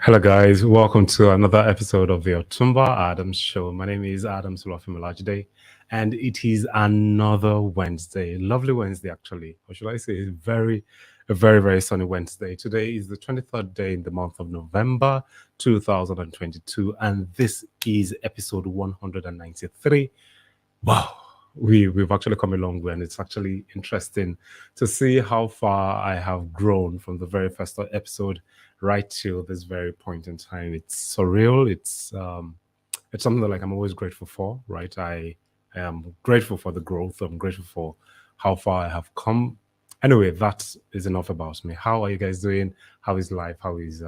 Hello, guys. Welcome to another episode of the Otumba Adams Show. My name is Adam Sulafimilajide, and it is another Wednesday. Lovely Wednesday, actually. Or should I say, a very sunny Wednesday. Today is the 23rd day in the month of November 2022, and this is episode 193. Wow, we've actually come a long way, and it's actually interesting to see how far I have grown from the very first episode right till this very point in time. It's surreal. It's something that like I'm always grateful for, right? I am grateful for the growth. I'm grateful for how far I have come. Anyway, that is enough about me. How are you guys doing? How is life? How is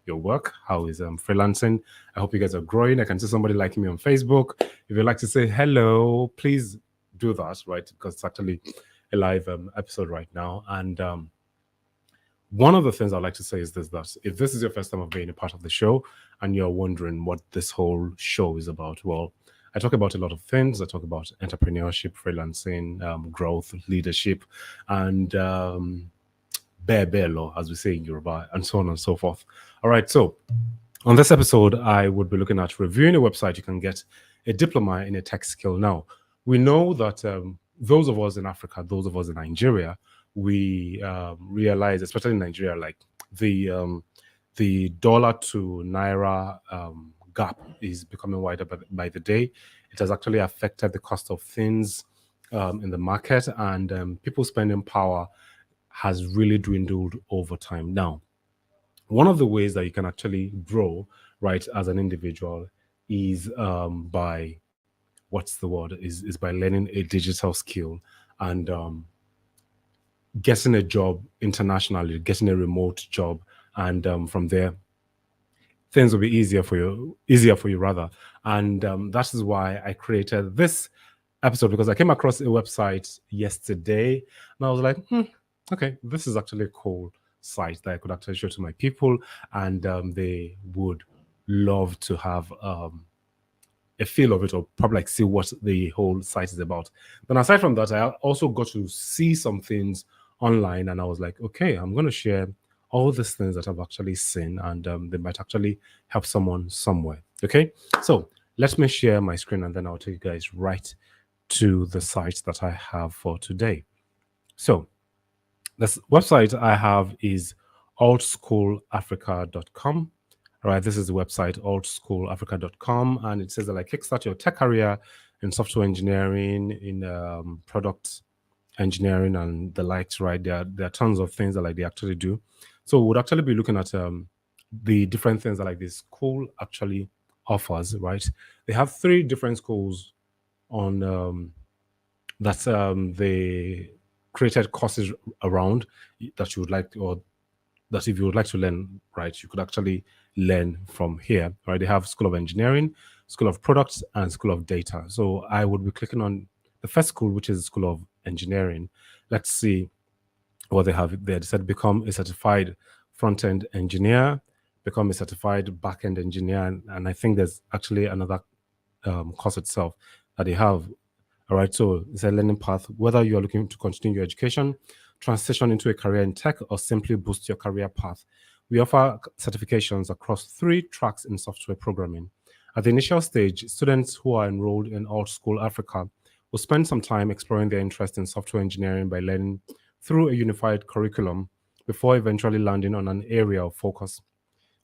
your work? How is freelancing? I hope you guys are growing. I can see somebody liking me on Facebook. If you'd like to say hello, please do that, right? Because it's actually a live episode right now. And one of the things I'd like to say is this: that if this is your first time of being a part of the show and you're wondering what this whole show is about, well, I talk about a lot of things. I talk about entrepreneurship, freelancing, growth, leadership, and belo, as we say in Yoruba, and so on and so forth. All right, so on this episode, I would be looking at reviewing a website you can get a diploma in a tech skill. Now, we know that those of us in Africa, those of us in Nigeria, we realize, especially in Nigeria, like the dollar to naira gap is becoming wider by the day. It has actually affected the cost of things in the market, and people's spending power has really dwindled over time. Now, one of the ways that you can actually grow, right, as an individual is by what's the word is by learning a digital skill and getting a job internationally, getting a remote job, and from there things will be easier for you rather. And that is why I created this episode, because I came across a website yesterday and I was like, okay, this is actually a cool site that I could actually show to my people, and they would love to have a feel of it, or probably like see what the whole site is about. Then aside from that, I also got to see some things online, and I was like, okay, I'm going to share all these things that I've actually seen, and they might actually help someone somewhere. Okay, so let me share my screen, and then I'll take you guys right to the site that I have for today. So this website I have is oldschoolafrica.com. All right, this is the website, oldschoolafrica.com, and it says that like kickstart your tech career in software engineering, in product engineering, and the likes. Right, there are tons of things that like they actually do. So we'll actually be looking at the different things that like this school actually offers. Right, they have 3 different schools on that they created courses around that you would like, or that if you would like to learn, right, you could actually learn from here. Right, they have School of Engineering, School of Products, and School of Data. So I would be clicking on the first school, which is School of Engineering. Let's see what they have. They said become a certified front-end engineer, become a certified back-end engineer, and I think there's actually another course itself that they have. All right, so it's a learning path. Whether you are looking to continue your education, transition into a career in tech, or simply boost your career path, we offer certifications across 3 tracks in software programming. At the initial stage, students who are enrolled in Old School Africa will spend some time exploring their interest in software engineering by learning through a unified curriculum before eventually landing on an area of focus.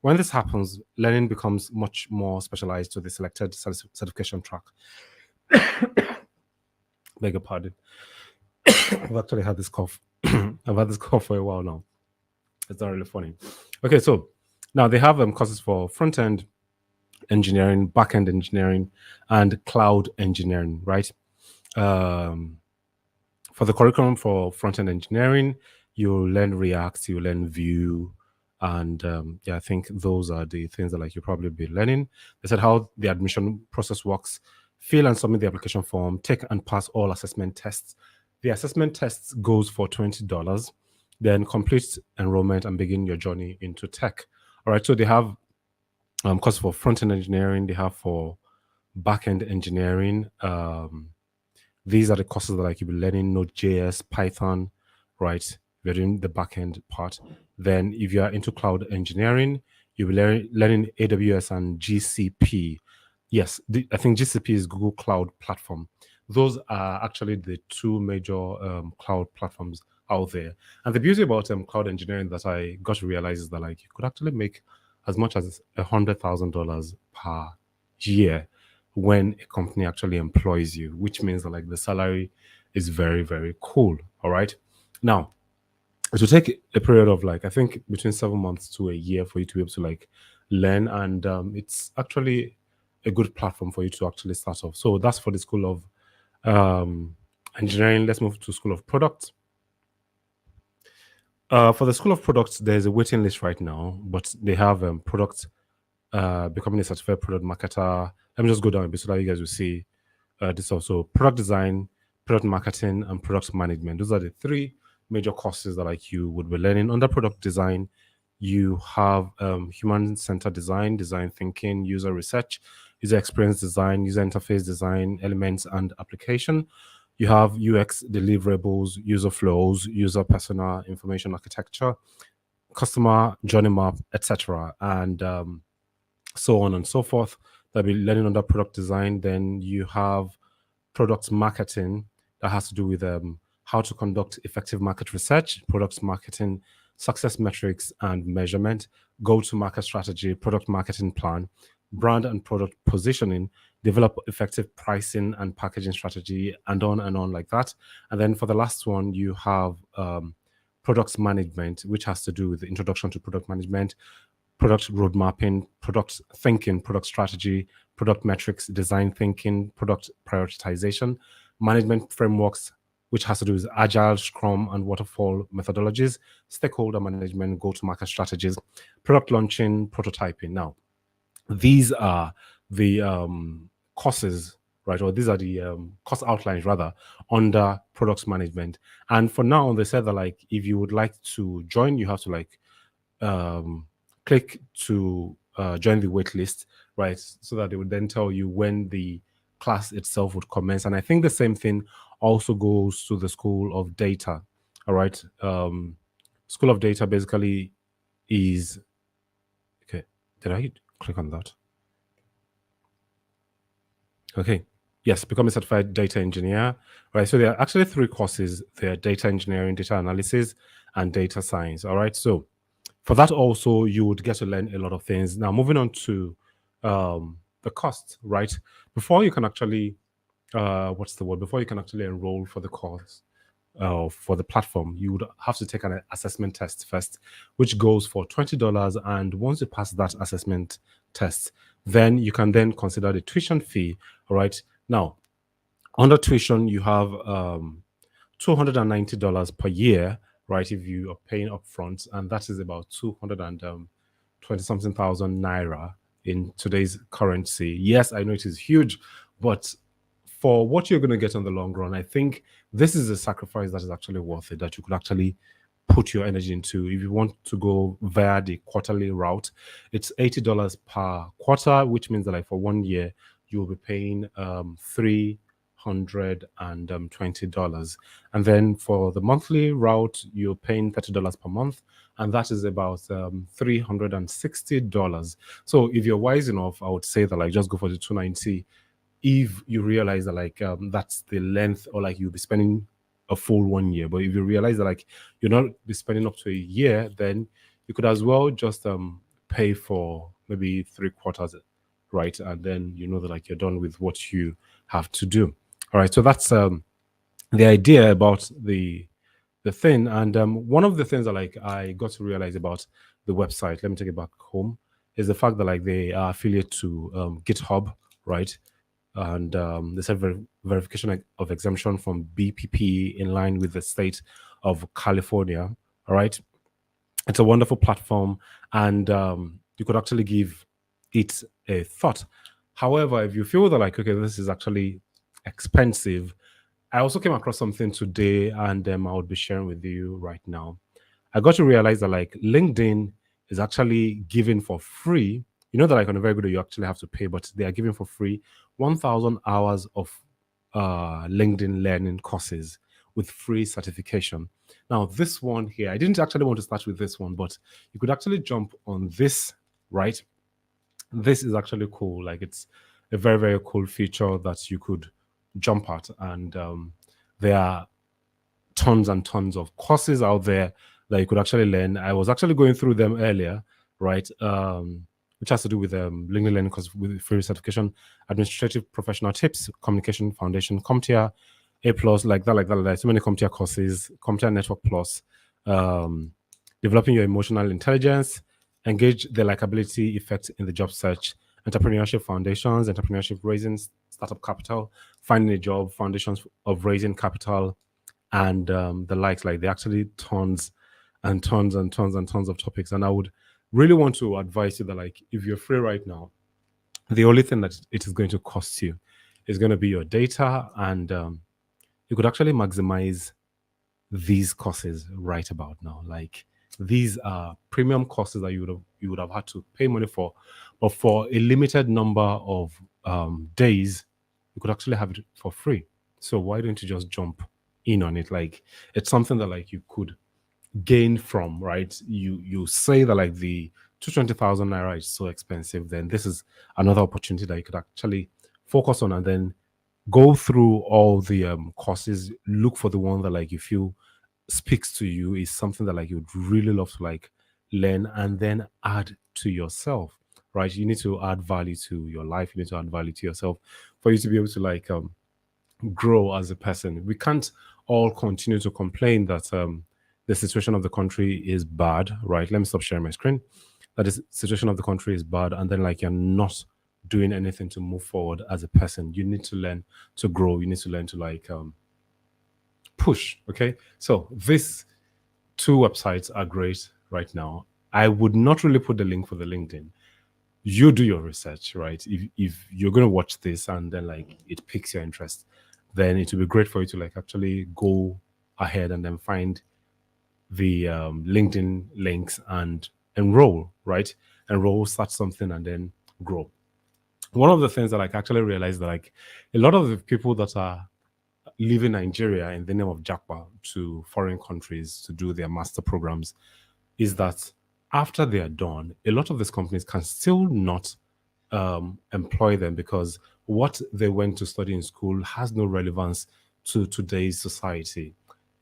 When this happens, learning becomes much more specialized to the selected certification track. Beg your pardon. I've actually had this cough. I've had this cough for a while now. It's not really funny. Okay, so now they have courses for front end engineering, back end engineering, and cloud engineering, right? For the curriculum for front end engineering, you learn React, you learn Vue, and yeah, I think those are the things that like you probably be learning. They said how the admission process works: fill and submit the application form, take and pass all assessment tests. The assessment tests goes for $20. Then complete enrollment and begin your journey into tech. All right, so they have course for front-end engineering, they have for back-end engineering. These are the courses that like you'll be learning: Node.js, Python, right? if you're doing the back end part. Then if you are into cloud engineering, you'll be learning AWS and GCP. Yes, I think GCP is Google Cloud Platform. Those are actually the two major cloud platforms out there. And the beauty about cloud engineering that I got to realize is that like you could actually make as much as $100,000 per year when a company actually employs you, which means that like the salary is very, very cool. All right. Now, it will take a period of like I think between 7 months to a year for you to be able to like learn, and it's actually a good platform for you to actually start off. So that's for the School of Engineering. Let's move to School of Product. For the School of Products, there's a waiting list right now, but they have product becoming a certified product marketer. Let me just go down a bit so that you guys will see this also product design, product marketing, and product management. Those are the three major courses that like you would be learning. Under product design, you have human-centered design, design thinking, user research, user experience design, user interface design, elements and application. You have UX deliverables, user flows, user persona, information architecture, customer journey map, etc., and so on and so forth. They'll be learning under product design. Then you have product marketing that has to do with how to conduct effective market research, product marketing, success metrics and measurement, go-to-market strategy, product marketing plan, brand and product positioning, develop effective pricing and packaging strategy, and on like that. And then for the last one, you have product management, which has to do with the introduction to product management, product road mapping, product thinking, product strategy, product metrics, design thinking, product prioritization, management frameworks, which has to do with agile, scrum, and waterfall methodologies, stakeholder management, go-to-market strategies, product launching, prototyping. Now, these are the courses, right? Or these are the course outlines rather under product management. And for now, they said that like if you would like to join, you have to like click to join the wait list, right? So that they would then tell you when the class itself would commence. And I think the same thing also goes to the School of Data. All right. School of Data basically is okay. Did I click on that? Okay. Yes, become a certified data engineer. Right. So there are actually three courses. There are data engineering, data analysis, and data science. All right. So for that also you would get to learn a lot of things. Now moving on to the cost, right? Before you can actually what's the word? Before you can actually enroll for the course for the platform, you would have to take an assessment test first, which goes for $20. And once you pass that assessment test, then you can then consider the tuition fee. All right. Now, under tuition, you have $290 per year, right? If you are paying upfront, and that is about 220 something thousand naira in today's currency. Yes, I know it is huge, but for what you're going to get on the long run, I think this is a sacrifice that is actually worth it, that you could actually put your energy into. If you want to go via the quarterly route, it's $80 per quarter, which means that like for 1 year, you will be paying $320. And then for the monthly route, you're paying $30 per month, and that is about $360. So if you're wise enough, I would say that like just go for the 290 if you realize that like that's the length, or like you'll be spending a full 1 year. But if you realize that like you're not be spending up to a year, then you could as well just pay for maybe 3 quarters, right? And then you know that like you're done with what you have to do. All right. So that's the idea about the thing. And one of the things that like I got to realize about the website, let me take it back home, is the fact that like they are affiliate to GitHub, right? And they said verification of exemption from BPP in line with the state of California. All right, it's a wonderful platform, and you could actually give it a thought. However, if you feel that like okay, this is actually expensive, I also came across something today, and I would be sharing with you right now. I got to realize that like LinkedIn is actually giving for free. You know that like on a very good day you actually have to pay, but they are giving for free 1,000 hours of LinkedIn learning courses, with free certification. Now, this one here, I didn't actually want to start with this one, but you could actually jump on this, right? This is actually cool. Like, it's a very, very cool feature that you could jump at. And there are tons and tons of courses out there that you could actually learn. I was actually going through them earlier, right? Which has to do with LinkedIn Learning course with free certification, administrative professional tips, communication foundation, CompTIA, A plus, like that, like that, like that. So many CompTIA courses, CompTIA Network Plus, developing your emotional intelligence, engage the likability effect in the job search, entrepreneurship foundations, entrepreneurship raising startup capital, finding a job, foundations of raising capital, and the likes. Like, they actually tons and tons and tons and tons of topics. And I would really want to advise you that, like, if you're free right now, the only thing that it is going to cost you is going to be your data, and you could actually maximize these courses right about now. Like, these are premium courses that you would have had to pay money for, but for a limited number of days, you could actually have it for free. So why don't you just jump in on it? Like, it's something that, like, you could gain from, right? You say that, like, the 220,000 naira is so expensive, then this is another opportunity that you could actually focus on, and then go through all the courses, look for the one that, like, you feel speaks to you, is something that, like, you'd really love to, like, learn, and then add to yourself, right? You need to add value to your life, you need to add value to yourself for you to be able to, like, grow as a person. We can't all continue to complain that the situation of the country is bad, right? Let me stop sharing my screen. That the situation of the country is bad, and then, like, you're not doing anything to move forward as a person. You need to learn to grow. You need to learn to, like, push. Okay, so these two websites are great right now. I would not really put the link for the LinkedIn. You do your research, right? If you're going to watch this and then, like, it piques your interest, then it will be great for you to, like, actually go ahead and then find the LinkedIn links and enroll, right? Enroll, start something, and then grow. One of the things that, like, actually realized that, like, a lot of the people that are leaving Nigeria in the name of JAPA to foreign countries to do their master programs is that after they are done, a lot of these companies can still not employ them, because what they went to study in school has no relevance to today's society.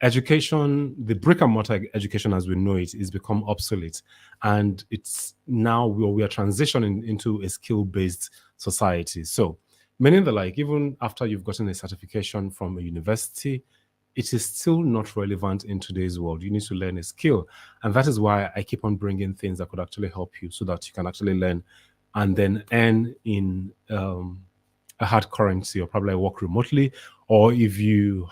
Education, the brick and mortar education as we know it, is become obsolete, and it's now we are transitioning into a skill-based society. So, meaning that, like, even after you've gotten a certification from a university, it is still not relevant in today's world. You need to learn a skill, and that is why I keep on bringing things that could actually help you, so that you can actually learn and then earn in a hard currency, or probably work remotely, or if you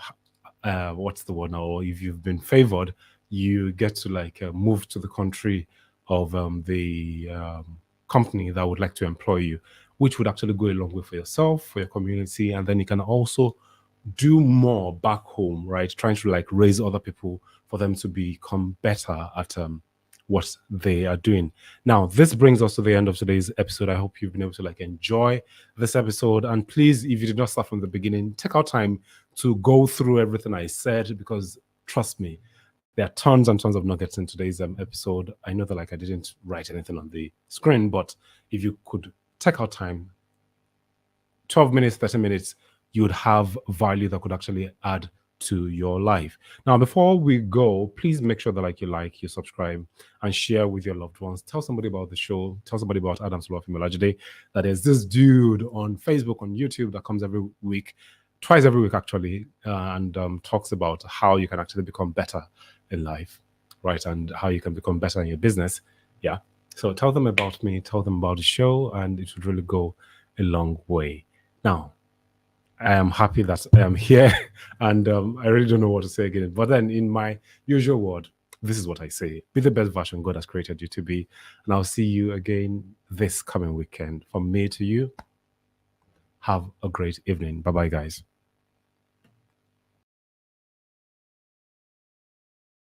what's the word now, or if you've been favored, you get to, like, move to the country of the company that would like to employ you, which would actually go a long way for yourself, for your community, and then you can also do more back home, right? Trying to, like, raise other people for them to become better at what they are doing. Now, this brings us to the end of today's episode. I hope you've been able to, like, enjoy this episode. And please, if you did not start from the beginning, take out time to go through everything I said, because trust me, there are tons and tons of nuggets in today's episode. I know that, like, I didn't write anything on the screen, but if you could take out time, 12 minutes, 30 minutes, you would have value that could actually add to your life. Now, before we go, please make sure that, like, you subscribe, and share with your loved ones. Tell somebody about the show. Tell somebody about Adams Law Olajide. That is this dude on Facebook, on YouTube, that comes every week, twice every week actually, and talks about how you can actually become better in life, right? And how you can become better in your business. Yeah. So tell them about me, tell them about the show, and it would really go a long way. Now, I am happy that I am here, and I really don't know what to say again. But then, in my usual word, this is what I say: be the best version God has created you to be. And I'll see you again this coming weekend. From me to you, have a great evening. Bye bye, guys.